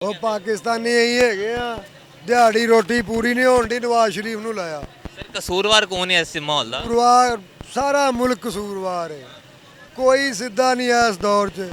ਉਹ ਪਾਕਿਸਤਾਨੀ ਇਹੀ ਹੈਗੇ ਆ ਦਿਹਾੜੀ ਰੋਟੀ ਪੂਰੀ ਨਹੀਂ ਹੋਣ ਦੀ ਨਵਾਜ਼ ਸ਼ਰੀਫ ਨੂੰ ਲਾਇਆ ਸਰ ਕਸੂਰਵਾਰ ਕੌਣ ਹੈ ਇਸ ਮਾਹੌਲ ਦਾ? ਕਸੂਰਵਾਰ ਸਾਰਾ ਮੁਲਕ ਕਸੂਰਵਾਰ ਹੈ ਕੋਈ ਸਿੱਧਾ ਨਹੀਂ ਹੈ ਇਸ ਦੌਰ 'ਚ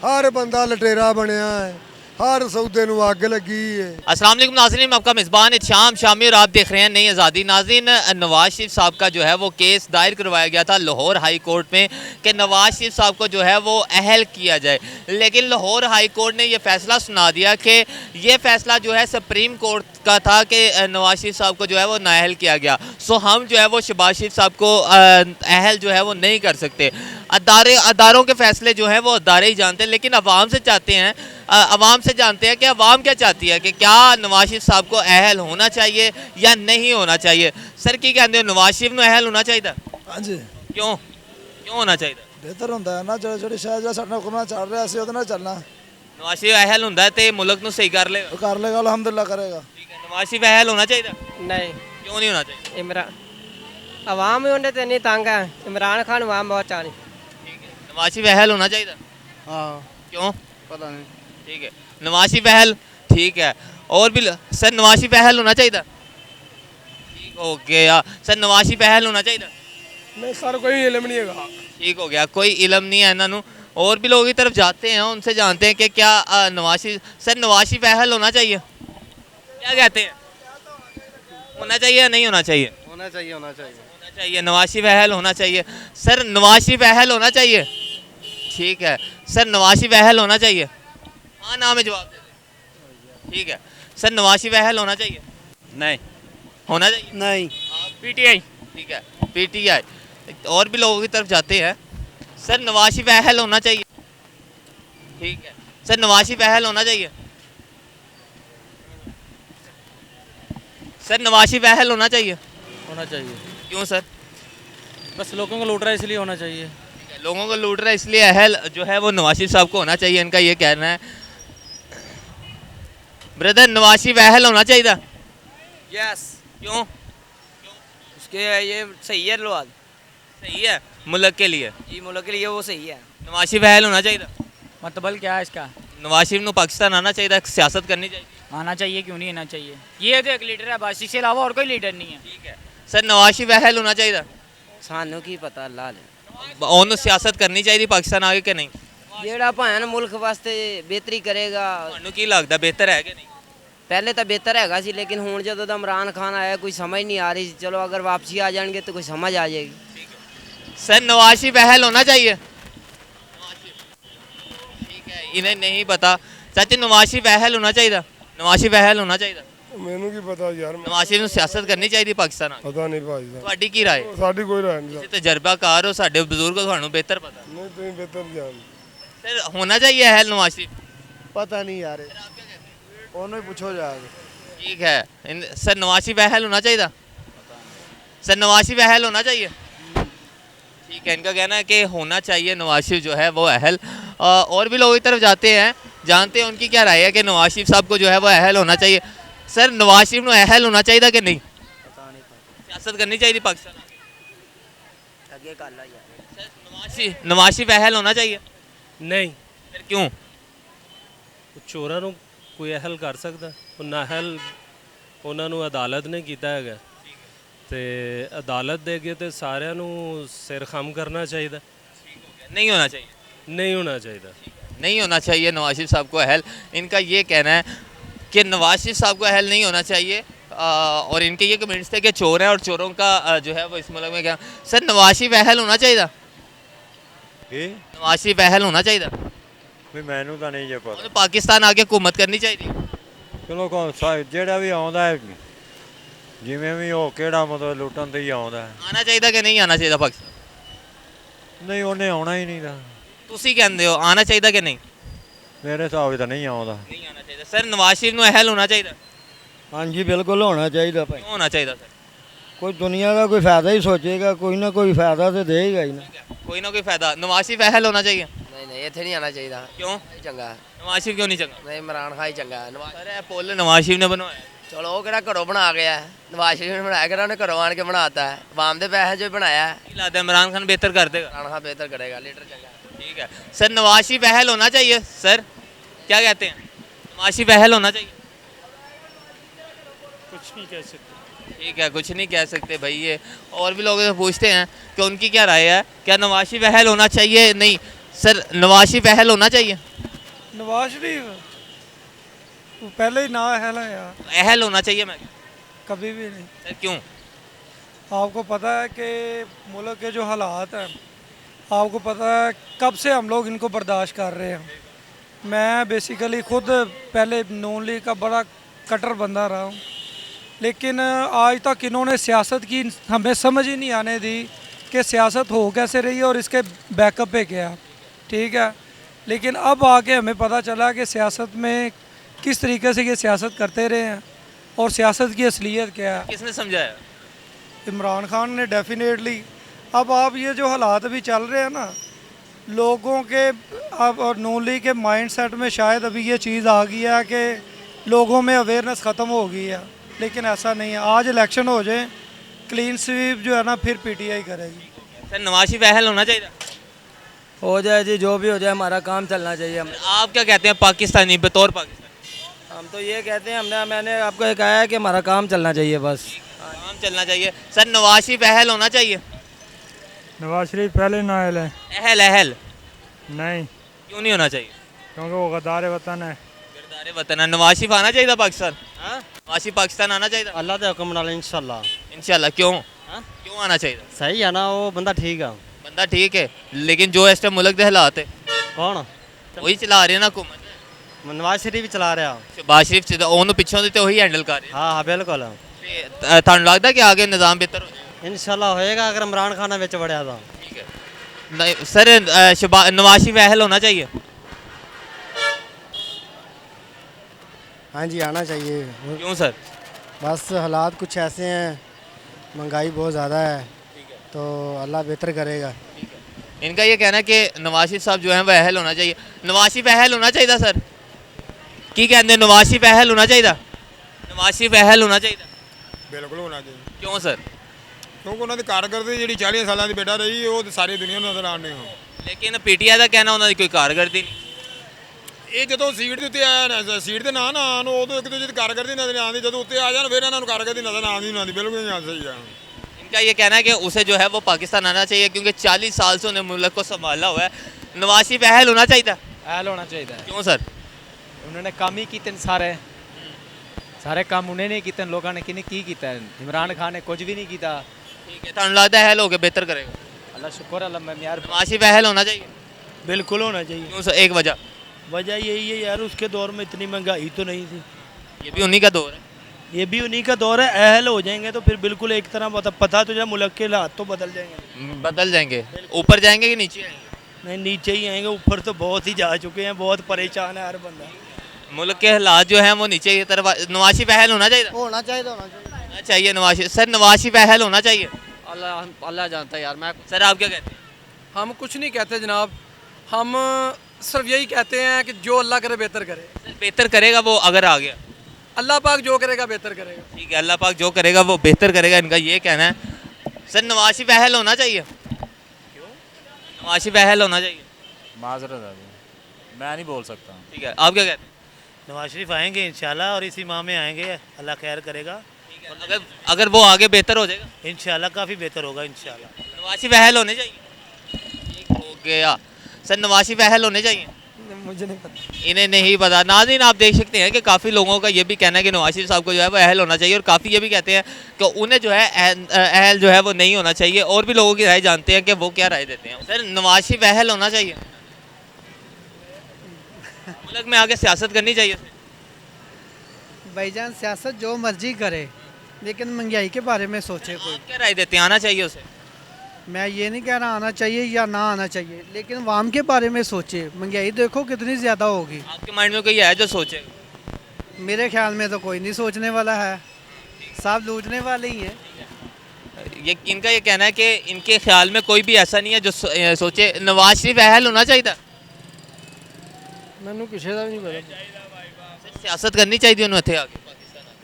हर बंदा लटेरा बनया है हर सौदे नूं अग लगी है। अस्सलाम वालेकुम नाज़रीन, आपका मेज़बान इत्शाम शामी और आप देख रहे हैं नई आज़ादी। नाज़रीन, नवाज शरीफ साहब का जो है वो केस दायर करवाया गया था लाहौर हाई कोर्ट में कि नवाज शरीफ साहब को जो है वो अहल किया जाए, लेकिन लाहौर हाई कोर्ट ने ये फ़ैसला सुना दिया कि ये फ़ैसला जो है सुप्रीम कोर्ट का था कि नवाज शरीफ साहब को जो है वो नाअहल किया गया। सो हम जो है वो शहबाज शरीफ साहब को अहल जो है वो नहीं कर सकते। अदारों के फ़ैसले जो हैं वो अदारे ही जानते हैं, लेकिन अवाम से चाहते हैं, अवाम से जानते हैं कि अवाम क्या चाहती है कि क्या नवाज शरीफ साहब को अहल होना चाहिए या नहीं होना चाहिए। सर की कहते हो नवाज शरीफ को अहल होना चाहिए? हाँ जी, क्यों क्यों होना चाहिए? बेहतर होंदा है ना जो शायद जो साडा हुक्म चल रहा है ਉਹਦੇ ਨਾਲ ਚੱਲਣਾ। नवाज शरीफ अहल होंदा है तो मुल्क ਨੂੰ सही कर लेगा। कर लेगा अल्हम्दुलिल्लाह करेगा। ठीक है, नवाज शरीफ अहल होना चाहिए? नहीं, क्यों नहीं होना चाहिए? इमरान अवाम ही उन्हें तो नहीं तंग है, इमरान खान अवाम बहुत चाहती। ठीक है, नवाज शरीफ अहल होना चाहिए? हाँ, क्यों? पता नहीं। ठीक है, नवाज शरीफ अहल, ठीक है। और भी सर नवाज शरीफ अहल होना चाहिए? ठीक हो गया सर, नवाज शरीफ अहल होना चाहिए? नहीं सर, कोई इल्म नहीं है। ठीक हो गया, कोई इलम नहीं है इन्हों। और भी लोगों की तरफ जाते हैं, उनसे जानते हैं कि क्या नवाज शरीफ सर नवाज शरीफ अहल होना चाहिए? क्या कहते हैं, होना चाहिए या नहीं होना चाहिए? होना चाहिए, होना चाहिए। होना चाहिए, नवाज शरीफ अहल होना चाहिए। सर नवाज शरीफ अहल होना चाहिए? ठीक है सर, नवाज शरीफ अहल होना चाहिए? हाँ ना में जवाब दे दें। ठीक है सर, नवाज शरीफ अहल होना चाहिए? नहीं होना चाहिए? नहीं, पीटीआई। ठीक है, पीटीआई। और भी लोगों की तरफ जाते हैं, सर नवाज शरीफ अहल होना चाहिए? ठीक है सर, नवाज शरीफ अहल होना चाहिए? सर नवाज शरीफ अहल होना चाहिए? होना चाहिए। क्यों सर? बस लोगों को लूट रहा है इसलिए होना चाहिए। ठीक है, लोगों को लूट रहा है इसलिए अहल जो है वो नवाज शरीफ साहब को होना चाहिए, इनका ये कहना है। ब्रदर, नवाज शरीफ अहल होना चाहिए? यस, क्यों? उसके ये सही है लोग सही है मुल्क के लिए, जी मुल्क के लिए वो सही है। नवाज शरीफ अहल होना चाहिए? मतलब क्या है इसका? नवाज शरीफ को पाकिस्तान आना चाहिए, सियासत करनी चाहिए। आना चाहिए, क्यों नहीं आना चाहिए? ये तो एक लीडर है बस, इसके अलावा और कोई लीडर नहीं है। ठीक है सर, नवाज शरीफ अहल होना चाहिए? सानू की पता अल्लाह ने ਉਹਨੂੰ ਸਿਆਸਤ ਕਰਨੀ ਚਾਹੀਦੀ ਪਾਕਿਸਤਾਨ ਆ ਕੇ ਕਿ ਨਹੀਂ? ਜਿਹੜਾ ਭਾਵੇਂ ਮੁਲਕ ਵਾਸਤੇ ਬਿਹਤਰੀ ਕਰੇਗਾ। ਤੁਹਾਨੂੰ ਕੀ ਲੱਗਦਾ ਬਿਹਤਰ ਹੈ ਕਿ ਨਹੀਂ? ਪਹਿਲੇ ਤਾਂ ਬਿਹਤਰ ਹੈਗਾ ਸੀ, ਲੇਕਿਨ ਹੁਣ ਜਦੋਂ ਦਾ ਇਮਰਾਨ ਖਾਨ ਆਇਆ ਕੋਈ ਸਮਝ ਨਹੀਂ ਆ ਰਹੀ। ਚਲੋ ਅਗਰ ਵਾਪਸੀ ਆ ਜਾਣਗੇ ਤਾਂ ਕੋਈ ਸਮਝ ਆ ਜਾਏਗੀ। सर नवाज शरीफ अहल होना चाहिए? ठीक है, इन्हें नहीं पता। चाचा नवाज शरीफ अहल होना चाहिए? नवाज शरीफ अहल होना चाहिए? ਮੈਨੂੰ ਕੀ ਪਤਾ ਯਾਰ नवाज शरीफ ਨੂੰ ਸਿਆਸਤ ਕਰਨੀ ਚਾਹੀਦੀ ਪਾਕਿਸਤਾਨ ਆ ਕੇ? ਪਤਾ ਨਹੀਂ ਭਾਈ ਸਾਹਿਬ ਤੁਹਾਡੀ ਕੀ ਰਾਏ? ਸਾਡੀ ਕੋਈ ਰਾਏ ਨਹੀਂ ਤੁਸੀਂ ਤਜਰਬਾਕਾਰ ਹੋ, ਸਾਡੇ ਬਜ਼ੁਰਗ ਹੋ, ਤੁਹਾਨੂੰ ਬਿਹਤਰ ਪਤਾ। ਨਹੀਂ ਤੁਸੀਂ ਬਿਹਤਰ ਜਾਣ सर होना चाहिए अहल नवाज शरीफ? पता नहीं यार, ਉਹਨੂੰ पूछो जाके। ठीक है सर, नवाज शरीफ अहल होना चाहिए? सर नवाज शरीफ अहल होना चाहिए? ठीक है, इनका कहना है कि होना चाहिए नवाज शरीफ जो है वो अहल। और भी लोगों की तरफ जाते हैं, जानते हैं उनकी क्या राय है कि नवाज शरीफ साहब को जो है वो अहल होना चाहिए। सर नवाज शरीफ को अहल होना चाहिए कि नहीं? सियासत करनी चाहिए पाकिस्तान? ਅੱਗੇ ਕਰ ਲਾ ਯਾਰ। सर नवाज शरीफ अहल होना चाहिए? नहीं, फिर क्यों? ਚੋਰਾਂ ਨੂੰ ਕੋਈ ਅਹਿਲ ਕਰ ਸਕਦਾ? ਉਹ ਨਾਹਲ ਉਹਨਾਂ ਨੂੰ ਅਦਾਲਤ ਨੇ ਕੀਤਾ ਹੈਗਾ ਤੇ ਅਦਾਲਤ ਦੇ ਅੱਗੇ ਤੇ ਸਾਰਿਆਂ ਨੂੰ ਸਿਰ ਖਮ ਕਰਨਾ ਚਾਹੀਦਾ। नहीं होना चाहिए? ਨਹੀਂ ਹੋਣਾ ਚਾਹੀਦਾ। नहीं होना चाहिए नवाज शरीफ साहब को अहल। इनका ये कहना है कि नवाज शरीफ साहब को अहल नहीं होना चाहिए। और इनके ये कमेंट्स थे कि चोर हैं और चोरों का जो है वो इस मुल्क में क्या। सर नवाज शरीफ अहल होना चाहिए? नवाज शरीफ अहल होना चाहिए? ਵੀ ਮੈਨੂੰ ਤਾਂ ਨਹੀਂ ਜੇ ਪਤਾ। ਉਹਨੂੰ ਪਾਕਿਸਤਾਨ ਆ ਕੇ ਹਕੂਮਤ ਕਰਨੀ ਚਾਹੀਦੀ? ਚਲੋ ਜਿਹੜਾ ਵੀ ਆਉਂਦਾ ਹੈ ਜਿਵੇਂ ਵੀ ਉਹ ਕਿਹੜਾ ਮਤਲਬ ਲੁੱਟਣ ਤੇ ਹੀ ਆਉਂਦਾ ਹੈ। ਆਣਾ ਚਾਹੀਦਾ ਕਿ ਨਹੀਂ ਆਣਾ ਚਾਹੀਦਾ ਪਾਕਿਸਤਾਨ? ਨਹੀਂ ਉਹਨੇ ਆਉਣਾ ਹੀ ਨਹੀਂ ਦਾ। ਤੁਸੀਂ ਕਹਿੰਦੇ ਹੋ ਆਣਾ ਚਾਹੀਦਾ ਕਿ ਨਹੀਂ? ਮੇਰੇ ਹਿਸਾਬ ਤਾਂ ਨਹੀਂ ਆਉਂਦਾ। ਨਹੀਂ ਆਣਾ ਚਾਹੀਦਾ। ਸਰ ਨਵਾਜ਼ ਸ਼ਰੀਫ ਨੂੰ ਅਹਿਲ ਹੋਣਾ ਚਾਹੀਦਾ? ਹਾਂਜੀ ਬਿਲकुल होना चाहिए भाई। क्यों होना चाहिए सर? कोई दुनिया का कोई फ़ायदा ही सोचेगा, कोई ना कोई फ़ायदा तो देगा ही ना। कोई ना कोई फायदा। नवाज शरीफ अहल होना चाहिए? ਨਹੀਂ ਨਹੀਂ, ਇੱਥੇ ਨਹੀਂ ਆਣਾ ਚਾਹੀਦਾ। क्यों? ਚੰਗਾ नवाज शरीफ क्यों नहीं चंगा? ਨਹੀਂ, ਇਮਰਾਨ ਖਾਨ ਹੀ ਚੰਗਾ। ਨਵਾਜ਼ सर ये पुल नवाज शरीफ ने बनवाया? ਚਲੋ ਉਹ ਕਿਹੜਾ ਘਰੋਂ ਬਣਾ ਗਿਆ? ਨਵਾਜ਼ ਸ਼ਰੀਫ ਨੇ ਬਣਾਇਆ ਕਿਹੜਾ? ਉਹਨੇ ਘਰੋਂ ਆਣ ਕੇ ਬਣਾਤਾ ਹੈ, ਆਵਾਮ ਦੇ ਪੈਸੇ 'ਚੋਂ ਹੀ ਬਣਾਇਆ ਹੈ। ਕੀ ਲੱਗਦਾ इमरान खान बेहतर कर देगा? ਇਮਰਾਨ ਖਾਨ ਬਿਹਤਰ ਕਰੇਗਾ, ਲੀਡਰ ਚੰਗਾ। ठीक है सर, नवाज शरीफ अहल होना चाहिए? सर क्या कहते हैं, नवाज शरीफ अहल होना चाहिए? कुछ नहीं कह सकते। ठीक है, कुछ नहीं कह सकते भाई। ये और भी लोगों से पूछते हैं कि उनकी क्या राय है, क्या नवाज शरीफ अहल होना चाहिए? नहीं सर, नवाज शरीफ अहल होना चाहिए? नवाज शरीफ वो पहले ही ना अहल है यार, अहल होना चाहिए मैं कभी भी नहीं। सर क्यों? आपको पता है कि मुल्क के जो हालात हैं, आपको पता है कब से हम लोग इनको बर्दाश्त कर रहे हैं। मैं बेसिकली खुद पहले नून लीग का बड़ा कट्टर बंदा रहा हूँ, लेकिन आज तक इन्होंने सियासत की हमें समझ ही नहीं आने दी कि सियासत हो कैसे रही है और इसके बैकअप पे क्या। ठीक है, लेकिन अब आके हमें पता चला कि सियासत में किस तरीके से ये सियासत करते रहे हैं और सियासत की असलियत क्या है। किसने समझाया? इमरान खान ने डेफिनेटली। अब आप ये जो हालात अभी चल रहे हैं ना, लोगों के अब और नून लीग के माइंड सेट में शायद अभी ये चीज़ आ गई है कि लोगों में अवेयरनेस ख़त्म हो गई है, लेकिन ऐसा नहीं है। आज इलेक्शन हो जाए, क्लीन स्वीप जो है ना फिर पीटीआई करेगी। सर नवाज शरीफ अहल होना चाहिए? हो जाए जी, जो भी हो जाए, हमारा काम चलना चाहिए। आप क्या कहते हैं पाकिस्तानी, बतौर पाकिस्तानी? हम तो ये कहते हैं, मैंने आपको ये कहा है कि हमारा काम चलना चाहिए बस। काम चलना चाहिए। सर नवाज शरीफ अहल होना चाहिए? नवाज शरीफ पहले ना अहल है। अहल अहल नहीं, क्यों नहीं होना चाहिए? क्योंकि वो गद्दार वतन है। गिरदारे वतन है। नवाज शरीफ आना चाहिए था पाकिस्तान? नवाज शरीफ पाकिस्तान आना चाहिए था? अल्लाह के हुक्म नाल इंशाल्लाह। इंशाल्लाह। क्यों? क्यों आना चाहिए था? सही है ना, वो बंदा ठीक है। बंदा ठीक है, लेकिन जो इस टाइम मुल्क के हालात है कौन? वही चला रहे हैं ना हुकूमत। नवाज शरीफ भी चला रहा। शहबाज शरीफ ਉਹਨੂੰ ਪਿੱਛੋਂ ਦੀ ਤੇ ਉਹੀ हैंडल कर रहे हाँ हाँ बिल्कुल। हैं। ਤੁਹਾਨੂੰ ਲੱਗਦਾ कि आगे निज़ाम बेहतर हो जाए? इंशाल्लाह होएगा अगर इमरान खान विच वड़िया तो। ठीक है। नहीं सर, नवाज शरीफ अहल होना चाहिए? हाँ जी, आना चाहिए। क्यों सर? बस हालात कुछ ऐसे हैं, महंगाई बहुत ज़्यादा है, तो अल्लाह बेहतर करेगा। इनका ये कहना है कि नवाज शरीफ साहब जो है वो अहल होना चाहिए। नवाज शरीफ अहल होना चाहिए सर? की कहते हैं नवाज शरीफ अहल होना चाहिए? नवाज शरीफ अहल होना चाहिए? ਬਿਲਕੁਲ ਹੋਣਾ ਚਾਹੀਦਾ, क्यों सर? ਕਿਉਂਕਿ ਉਹਨਾਂ ਦੀ ਕਾਰਗਰਦਗੀ ਜਿਹੜੀ 40 ਸਾਲਾਂ ਦੀ ਬੇਟਾ ਰਹੀ ਉਹ ਤਾਂ ਸਾਰੀ ਦੁਨੀਆ ਨੂੰ ਨਜ਼ਰ ਆਉਂਦੀ ਹੋ। लेकिन पीटीआई का कहना ਉਹਨਾਂ ਦੀ ਕੋਈ ਕਾਰਗਰਦੀ ਨਹੀਂ। ਇਹ ਜਦੋਂ ਸੀਟ ਦੇ ਉੱਤੇ ਆਇਆ ਨਾ, ਸੀਟ ਤੇ ਨਾ ਆਉਣ ਉਦੋਂ ਇੱਕ ਦੂਜੇ ਦੀ ਕਾਰਗਰਦੀ ਨਜ਼ਰ ਆਉਂਦੀ, ਜਦੋਂ ਉੱਤੇ ਆ ਜਾਣ ਫਿਰ ਇਹਨਾਂ ਨੂੰ ਕਾਰਗਰਦੀ ਨਜ਼ਰ ਆਉਂਦੀ ਨਹੀਂ ਆਉਂਦੀ। ਬਿਲਕੁਲ ਨਹੀਂ ਆਉਂਦੀ। ਸਹੀ ਹੈ। इनका ये कहना है कि उसे जो है वो पाकिस्तान आना चाहिए क्योंकि 40 साल से उन्हें मुल्क को संभाला हुआ है। नवाज शरीफ अहल होना चाहिए? अहल होना चाहिए। क्यों सर? उन्होंने काम ही किए सारे काम उन्हें नहीं किए, लोगों ने किन्हें की किया। इमरान खान ने कुछ भी नहीं किया। ठीक है, ਤੁਹਾਨੂੰ ਲੱਗਦਾ अहल होकर बेहतर करेगा? अल्लाह शुक्र अल्लाह में यार। नवाज शरीफ अहल होना चाहिए? बिल्कुल होना चाहिए। क्यों सर? एक वजह यही है यार, उसके दौर में इतनी महंगाई तो नहीं थी। ये भी उन्हीं का दौर है। ये भी उन्हीं का दौर है। अहल हो जाएंगे तो फिर बिल्कुल एक तरह पता तो जब मुल्क के हालात तो बदल जाएंगे। बदल जाएंगे। ऊपर जाएंगे कि नीचे आएंगे? नहीं, नीचे ही आएंगे, ऊपर तो बहुत ही जा चुके हैं, बहुत परेशान है हर बंदा। मुल्क के हालात जो हैं वो नीचे की तरफ। नवाज शरीफ अहल होना चाहिए? होना चाहिए। होना चाहिए नवाज शरीफ। सर नवाज शरीफ अहल होना चाहिए? अल्लाह जानता है यार। मैं सर आप क्या कहते हैं? हम कुछ नहीं कहते जनाब, हम सिर्फ यही कहते हैं कि जो अल्लाह करे बेहतर करे। सर बेहतर करेगा वो अगर आ गया? अल्लाह पाक जो करेगा बेहतर करेगा। ठीक है, अल्लाह पाक जो करेगा वो बेहतर करेगा, इनका ये कहना है। सर नवाज शरीफ अहल होना चाहिए? क्यों? नवाज शरीफ अहल होना चाहिए? माजरत है, मैं नहीं बोल सकता। ठीक है, आप क्या कहते हैं? नवाज शरीफ आएंगे इंशाल्लाह और इसी माह में आएंगे, अल्लाह खैर करेगा। अगर वो आगे बेहतर हो जाएगा इंशाल्लाह काफ़ी बेहतर होगा इंशाल्लाह। नवाज शरीफ अहल होने चाहिए? ठीक हो गया। सर नवाज शरीफ अहल होने चाहिए? मुझे नहीं पता। इन्हें नहीं पता। नाज़रीन आप देख सकते हैं कि काफ़ी लोगों का ये भी कहना है कि नवाज शरीफ साहब को जो है वो अहल होना चाहिए और काफ़ी ये भी कहते हैं कि उन्हें जो है अहल जो है वो नहीं होना चाहिए। और भी लोगों की राय जानते हैं कि वो क्या राय देते हैं। सर नवाज शरीफ अहल होना चाहिए? मुल्क में आगे सियासत करनी चाहिए? भाईजान सियासत जो मर्जी करे, लेकिन महंगाई के बारे में सोचे कोई। क्या राय देते हैं, आना चाहिए उसे? मैं ये नहीं कह रहा आना चाहिए या ना आना चाहिए, लेकिन वाम के बारे में सोचे। महंगाई देखो कितनी ज़्यादा होगी। आपके माइंड में कोई है जो सोचे? मेरे ख्याल में तो कोई नहीं सोचने वाला है, सब लूटने वाले ही हैं। ये इनका ये कहना है कि इनके ख्याल में कोई भी ऐसा नहीं है जो सोचे। नवाज शरीफ अहल होना चाहिए? मैनू किसी का भी नहीं पता। सियासत करनी चाहिए उन्हें थे आगे?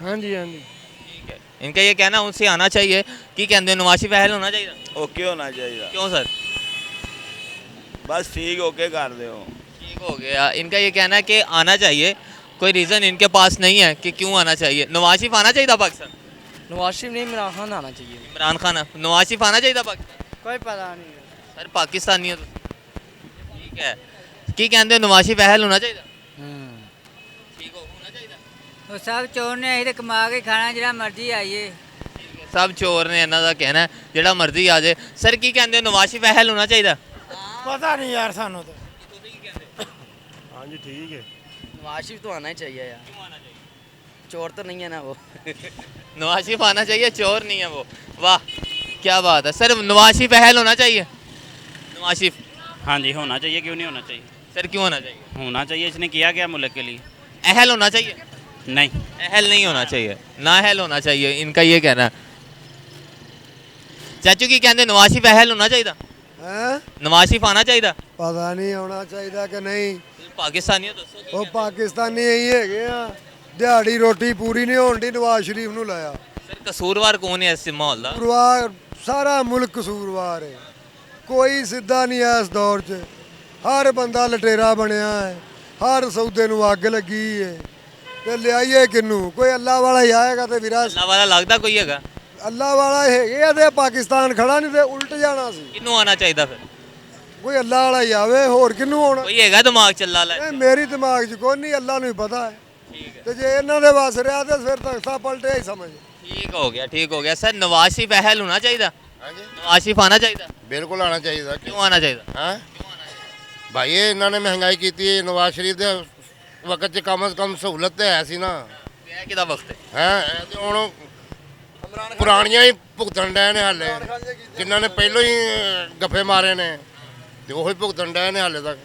हाँ जी, हाँ जी। ठीक है, इनका ये कहना उनसे आना चाहिए कि कहते हैं नवाज शरीफ अहल होना चाहिए? ओके होना चाहिए। क्यों सर? बस ठीक ओके कर दो। ठीक हो गया। इनका ये कहना है कि आना चाहिए कोई रीज़न इनके पास नहीं है कि क्यों आना चाहिए? नवाज शरीफ आना चाहिए था पाकिस्तान? नवाज शरीफ नहीं, इमरान खान आना चाहिए। इमरान खान, नवाज शरीफ आना चाहिए था पाकिस्तान? कोई पता नहीं सर पाकिस्तानी है तो ठीक है। की कहते हो नवाज शरीफ अहल होना चाहिए? ਉਹ ਸਭ ਚੋਰ ਨੇ ਅਸੀਂ ਤਾਂ ਕਮਾ ਕੇ ਖਾਣਾ ਜਿਹੜਾ ਮਰਜ਼ੀ ਆਈਏ सब चोर ने इन्हों का कहना है ਜਿਹੜਾ ਮਰਜ਼ੀ ਆ ਜਾਏ। ਸਰ ਕੀ ਕਹਿੰਦੇ ਹੋ ਨਵਾਜ਼ ਸ਼ਰੀਫ ਅਹਿਲ ਹੋਣਾ ਚਾਹੀਦਾ? पता नहीं यार सानू तो। हाँ जी ठीक है। नवाज शरीफ तो आना ही चाहिए यार, चोर तो नहीं है ना वो। नवाज शरीफ आना चाहिए, चोर नहीं है वो। वाह क्या बात है सर। नवाज शरीफ अहल होना चाहिए? नवाज शरीफ हाँ जी होना चाहिए, क्यों नहीं होना चाहिए? सर क्यों होना चाहिए? होना चाहिए, इसने किया क्या मुल्क के लिए? अहल होना चाहिए? नहीं, अहल नहीं होना चाहिए, ना अहल होना चाहिए, इनका ये कहना है। चाचू की कहते नवाज शरीफ अहल होना चाहिए? हैं नवाज शरीफ आना चाहिए? ਪਤਾ ਨਹੀਂ ਆਉਣਾ ਚਾਹੀਦਾ ਕਿ ਨਹੀਂ। ਪਾਕਿਸਤਾਨੀ ਦੱਸੋ। ਉਹ ਪਾਕਿਸਤਾਨੀ ਇਹੀ ਹੈਗੇ ਆ, ਦਿਹਾੜੀ ਰੋਟੀ ਪੂਰੀ ਨਹੀਂ ਹੋਣ ਦੀ ਨਵਾਜ਼ ਸ਼ਰੀਫ ਨੂੰ ਲਾਇਆ। ਸਰ ਕਸੂਰਵਾਰ ਕੌਣ ਹੈ ਇਸ ਮਾਹੌਲ ਦਾ? ਕਸੂਰਵਾਰ ਸਾਰਾ ਮੁਲਕ ਕਸੂਰਵਾਰ ਹੈ, ਕੋਈ ਸਿੱਧਾ ਨਹੀਂ ਹੈ ਇਸ ਦੌਰ 'ਚ। ਹਰ ਬੰਦਾ ਲਟੇਰਾ ਬਣਿਆ ਹੈ, ਹਰ ਸੌਦੇ ਨੂੰ ਅੱਗ ਲੱਗੀ ਹੈ ਤੇ ਲਿਆਈਏ ਕਿਹਨੂੰ? ਕੋਈ ਅੱਲਾ ਵਾਲਾ ਹੀ ਆਏਗਾ ਤੇ ਵੀਰਾ ਅੱਲਾ ਵਾਲਾ ਲੱਗਦਾ ਕੋਈ ਹੈਗਾ? ਅੱਲਾ ਵਾਲਾ ਹੈਗੇ ਆ ਤੇ ਪਾਕਿਸਤਾਨ ਖੜਾ ਨਹੀਂ ਤੇ ਉਲਟ ਜਾਣਾ ਸੀ। ਕਿਹਨੂੰ ਆਣਾ ਚਾਹੀਦਾ ਫਿਰ? ਕੋਈ ਅੱਲਾ ਵਾਲਾ ਹੀ ਆਵੇ, ਹੋਰ ਕਿਹਨੂੰ ਆਉਣਾ? ਕੋਈ ਹੈਗਾ ਦਿਮਾਗ ਚੱਲਾ ਲੈ? ਇਹ ਮੇਰੀ ਦਿਮਾਗ 'ਚ ਕੋਈ ਨਹੀਂ, ਅੱਲਾ ਨੂੰ ਹੀ ਪਤਾ ਹੈ। ਤੇ ਜੇ ਇਹਨਾਂ ਦੇ ਵੱਸ ਰਿਹਾ ਤੇ ਫਿਰ ਤਖਤਾ ਪਲਟਿਆ ਹੀ ਸਮਝ। ठीक हो गया, ठीक हो गया। सर नवाज शरीफ अहल होना चाहिए? नवाज शरीफ आना चाहिए? ਬਿਲਕੁਲ ਆਣਾ ਚਾਹੀਦਾ। क्यों आना चाहिए? ਹਾਂ ਭਾਈ ਇਹ ਇਹਨਾਂ ਨੇ ਮਹਿੰਗਾਈ ਕੀਤੀ ਹੈ। ਨਵਾਜ਼ ਸ਼ਰੀਫ ਦੇ ਵਕਤ 'ਚ ਕਮ ਸੇ ਕਮ ਸਹੂਲਤ ਤੇ ਹੈ ਸੀ ਨਾ। ਇਹ ਕਿਹਦਾ ਵਕਤ ਹੈ? ਹੈ ਤੇ ਹੁਣ ਪੁਰਾਣੀਆਂ ਹੀ ਭੁਗਤਣ ਡਏ ਨੇ ਹਾਲੇ, ਜਿਨ੍ਹਾਂ ਨੇ ਪਹਿਲਾਂ ਹੀ ਗੱਫੇ ਮਾਰੇ ਨੇ ਤੇ ਉਹੀ ਭੁਗਤਣ ਡਏ ਨੇ ਹਾਲੇ ਤੱਕ।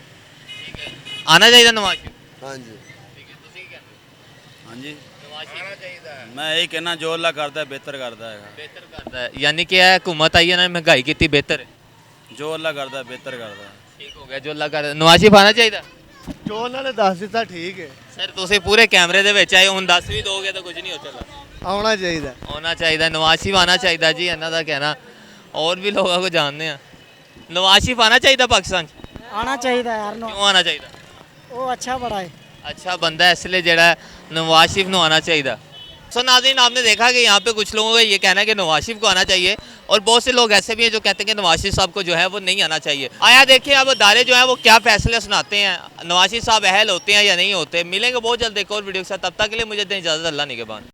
ਆਣਾ ਚਾਹੀਦਾ ਨਵਾਜ਼ ਸ਼ਰੀਫ? ਹਾਂਜੀ ਹਾਂਜੀ ਮੈਂ ਇਹ ਕਹਿਣਾ ਜੋ ਅੱਲਾ ਕਰਦਾ ਬਿਹਤਰ ਕਰਦਾ ਹੈਗਾ। ਬਿਹਤਰ ਕਰਦਾ ਹੈ ਯਾਨੀ ਕਿ ਇਹ ਹਕੂਮਤ ਆਈ ਹੈ ਨਾ ਮਹਿੰਗਾਈ ਕੀਤੀ ਬਿਹਤਰ ਹੈ। ਜੋ ਅੱਲਾ ਕਰਦਾ ਬਿਹਤਰ ਕਰਦਾ। ਠੀਕ ਹੋ ਗਿਆ, ਜੋ ਅੱਲਾ ਕਰਦਾ। ਨਵਾਜ਼ ਸ਼ਰੀਫ ਆਣਾ ਚਾਹੀਦਾ? ਜੋ ਉਹਨਾਂ ਨੇ ਦੱਸ ਦਿੱਤਾ ਠੀਕ ਹੈ। ਸਰ ਤੁਸੀਂ ਪੂਰੇ ਕੈਮਰੇ ਦੇ ਵਿੱਚ ਆਏ, ਹੁਣ ਦੱਸ ਵੀ ਦੋਗੇ ਤਾਂ ਕੁਝ ਨਹੀਂ ਹੋ ਚੱਲਾ। ਆਉਣਾ ਚਾਹੀਦਾ। ਆਉਣਾ ਚਾਹੀਦਾ, ਨਵਾਜ਼ ਸ਼ਰੀਫ ਆਣਾ ਚਾਹੀਦਾ ਜੀ, ਇਹਨਾਂ ਦਾ ਕਹਿਣਾ। और भी लोगों को जानते हैं। नवाज शरीफ आना चाहिए पाकिस्तान? आना चाहिए यार। क्यों आना चाहिए? वो अच्छा बड़ा है, अच्छा बंदा है इसलिए जरा नवाज शरीफ को आना चाहिए। सो नाज़रीन आपने देखा कि यहाँ पे कुछ लोगों का ये कहना है कि नवाज शरीफ को आना चाहिए और बहुत से लोग ऐसे भी हैं जो कहते हैं कि नवाज शरीफ साहब को जो है वो नहीं आना चाहिए। आया देखिए अब अदारे जो है वो क्या फैसले सुनाते हैं, नवाज शरीफ साहब अहल होते हैं या नहीं होते। मिलेंगे बहुत जल्द एक और वीडियो के साथ, तब तक के लिए मुझे दें इजाज़त। अल्लाह निगहबान।